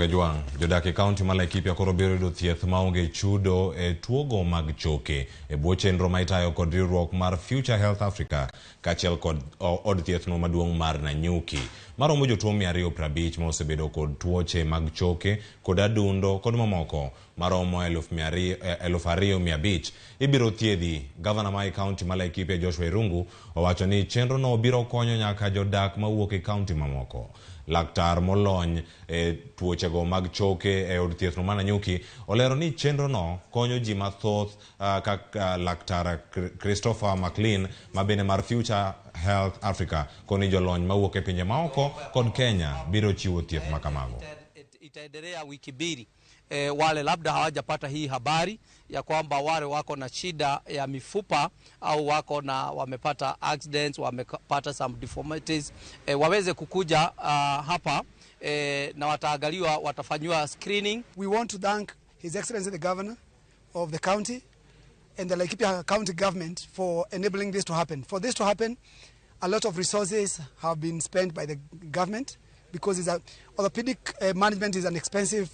Juang, Jodak e kaunti ma Laikipia koro biro yudo thieth maonge chudo e tuogo mag choke e bwo chenro ma itayo kod riwruok mar Future Health Africa kaachiel kod od thieth no maduong' mar Nanyuki. Maromo jotuo 250 ma osebedo kod tuoche mag choke kod adundo kod mamoko maromo 2,500 ibiro thiedhi. Gavana ma kaunti ma Laikipia Joshua Irungu owacho ni chenro no biro konyo nyaka jodak mawuok e kaunti mamoko. Laktar molony e tuochego mag choke e od thieth no ma Nanyuki olero ni chenro no konyo ji mathoth kaka Laktar Christopher McLean mabende mar Future Health Africa koni jolony mawuok e pinje maoko kod Kenya biro chiwo thieth makamago. Itaendelea wiki mbili. Wale labda hawajapata hii habari ya kwamba wale wako na shida ya mifupa au wako na wamepata accidents, wamepata some deformities, waweze kukuja hapa na wataangaliwa, watafanywa screening. We want to thank His Excellency the Governor of the county and the Laikipia County government for enabling this to happen. For this to happen, a lot of resources have been spent by the government because orthopedic management is an expensive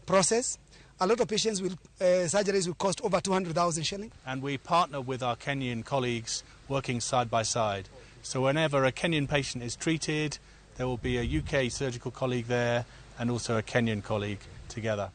process. A lot of patients will surgeries will cost over 200,000 shillings. And we partner with our Kenyan colleagues working side by side. So whenever a Kenyan patient is treated, there will be a UK surgical colleague there and also a Kenyan colleague together.